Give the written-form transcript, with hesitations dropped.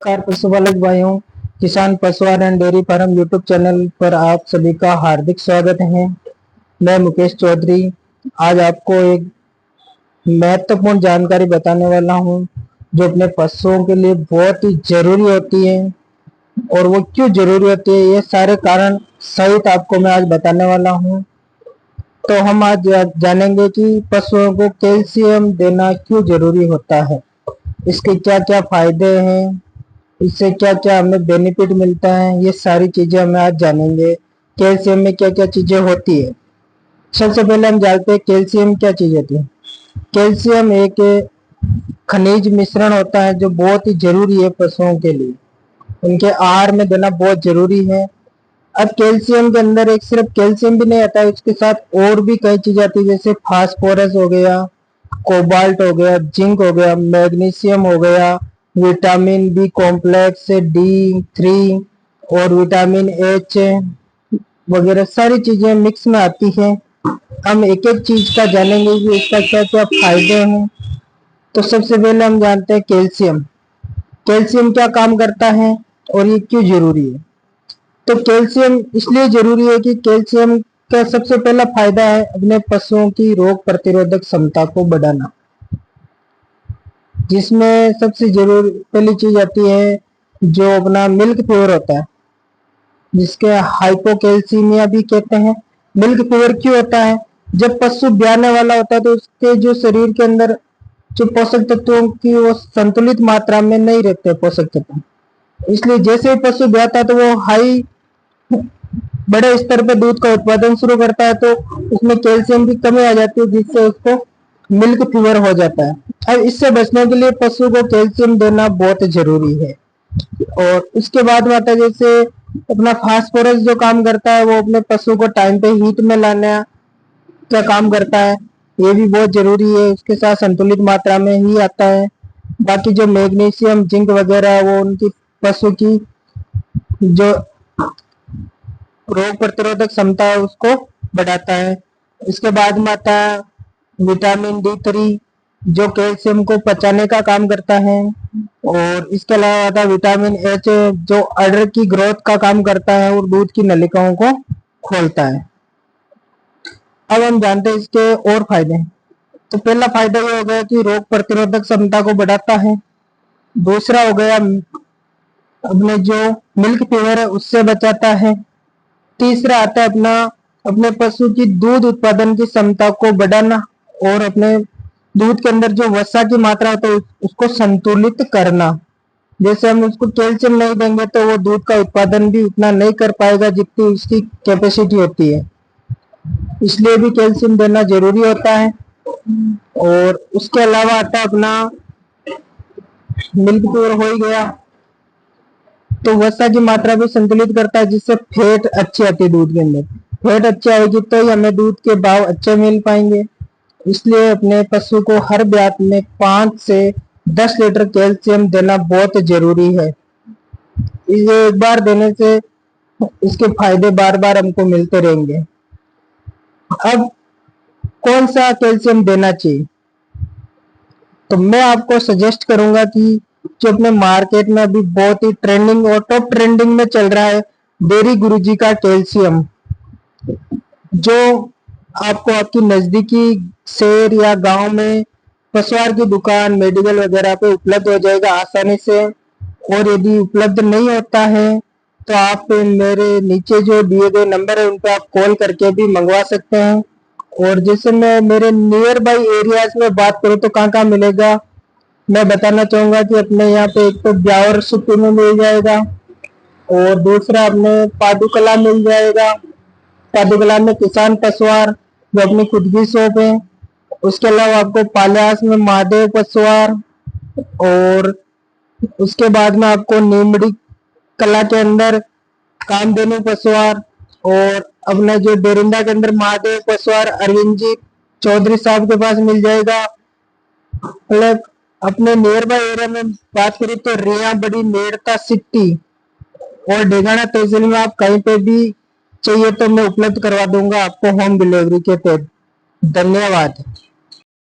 नमस्कार पशुपालक भाइयों, Kisan Pashuahar and dairy farm YouTube channel पर आप सभी का हार्दिक स्वागत है। मैं मुकेश चौधरी आज आपको एक महत्वपूर्ण जानकारी बताने वाला हूं जो अपने पशुओं के लिए बहुत ही जरूरी होती है। और वो क्यों जरूरी होती है, ये सारे कारण सहित आपको मैं आज बताने वाला हूं। तो हम आज जानेंगे कि पशुओं को कैल्शियम देना क्यों जरूरी होता है, इसके क्या क्या फायदे हैं, इससे क्या क्या हमें बेनिफिट मिलता है। ये सारी चीजें हमें आज जानेंगे। कैल्शियम में क्या क्या चीजें होती है। सबसे पहले हम जानते हैं कैल्शियम क्या चीज होती है। कैल्शियम एक खनिज मिश्रण होता है जो बहुत ही जरूरी है पशुओं के लिए, उनके आहार में देना बहुत जरूरी है। अब कैल्शियम के अंदर एक सिर्फ कैल्शियम भी नहीं आता है, उसके साथ और भी कई चीजें आती है, जैसे फास्फोरस हो गया, कोबाल्ट हो गया, जिंक हो गया, मैग्नीशियम हो गया, विटामिन बी कॉम्प्लेक्स, D3 और विटामिन एच वगैरह सारी चीजें मिक्स में आती है। हम एक एक चीज का जानेंगे कि इसका क्या क्या फायदे हैं। तो सबसे पहले हम जानते हैं कैल्शियम। कैल्शियम क्या काम करता है और ये क्यों जरूरी है। तो कैल्शियम इसलिए जरूरी है कि कैल्शियम का सबसे पहला फायदा है अपने पशुओं की रोग प्रतिरोधक क्षमता को बढ़ाना, जिसमें सबसे जरूरी पहली चीज आती है जो अपना मिल्क फीवर होता है, जिसके हाइपोकैल्सीमिया भी कहते हैं। मिल्क फीवर क्यों होता है? जब पशु ब्याने वाला होता है तो उसके जो शरीर के अंदर जो पोषक तत्वों की वो संतुलित मात्रा में नहीं रहते पोषक तत्व, इसलिए जैसे ही पशु ब्याता है तो वो हाई बड़े स्तर पर दूध का उत्पादन शुरू करता है, तो उसमें कैल्शियम की कमी आ जाती है, जिससे उसको मिल्क फीवर हो जाता है। अब इससे बचने के लिए पशु को कैल्शियम देना बहुत जरूरी है। और उसके बाद में आता है जैसे अपना फास्फोरस जो काम करता है, वो अपने पशु को टाइम पे हीट में लाने का काम करता है, ये भी बहुत जरूरी है, उसके साथ संतुलित मात्रा में ही आता है। बाकी जो मैग्नीशियम जिंक वगैरह वो उनकी पशु की जो रोग प्रतिरोधक क्षमता है उसको बढ़ाता है। इसके बाद में आता है विटामिन D3 जो कैल्शियम को पचाने का काम करता है। और इसके अलावा आता है विटामिन H जो अडर की ग्रोथ का काम करता है और दूध की नलिकाओं को खोलता है। अब हम जानते हैं इसके और फायदे। तो पहला फायदा ये हो गया कि रोग प्रतिरोधक क्षमता को बढ़ाता है। दूसरा हो गया अपने जो मिल्क फीवर है उससे बचाता है। तीसरा आता है अपना अपने पशु की दूध उत्पादन की क्षमता को बढ़ाना और अपने दूध के अंदर जो वसा की मात्रा होती है उसको संतुलित करना। जैसे हम उसको कैल्शियम नहीं देंगे तो वो दूध का उत्पादन भी उतना नहीं कर पाएगा जितनी उसकी कैपेसिटी होती है, इसलिए भी कैल्शियम देना जरूरी होता है। और उसके अलावा आता है अपना मिल्क प्योर हो ही गया तो वसा की मात्रा भी संतुलित करता है, जिससे फैट अच्छी आती है दूध के अंदर। फैट अच्छी आएगी तो ही हमें दूध के भाव अच्छे मिल पाएंगे। इसलिए अपने पशु को हर ब्यात में 5 से 10 लीटर कैल्शियम देना बहुत जरूरी है। इसे एक बार देने से इसके फायदे बार बार हमको मिलते रहेंगे। अब कौन सा कैल्शियम देना चाहिए, तो मैं आपको सजेस्ट करूंगा कि जो अपने मार्केट में अभी बहुत ही ट्रेंडिंग और टॉप ट्रेंडिंग में चल रहा है, डेयरी गुरुजी का कैल्शियम, जो आपको आपकी नजदीकी शहर या गांव में पशुआहार की दुकान मेडिकल वगैरह पे उपलब्ध हो जाएगा आसानी से। और यदि उपलब्ध नहीं होता है तो आप मेरे नीचे जो दिए गए नंबर है उन पर आप कॉल करके भी मंगवा सकते हैं। और जैसे मैं मेरे नियर बाई एरियाज में बात करूँ तो कहाँ कहाँ मिलेगा, मैं बताना चाहूंगा कि अपने यहाँ पे एक तो ब्यावर सिटी में मिल जाएगा और दूसरा अपने पादुकला मिल जाएगा। पादुकला में किसान पशुआहार जो अपनी खुद की शॉप है। उसके अलावा आपको पाल्यास में महादेव पशुआहार, और उसके बाद में आपको नीमड़ी कला के अंदर कामधेनु पशुआहार, और अपने जो बेरिंदा के अंदर महादेव पशुआहार अरविंद जी चौधरी साहब के पास मिल जाएगा। मतलब अपने नियर बाय एरिया में बात करें तो रिया बड़ी मेड़ता सिटी और डेगाना तहसील में आप कहीं पे भी चाहिए तो मैं उपलब्ध करवा दूंगा आपको होम डिलीवरी के तहत। धन्यवाद।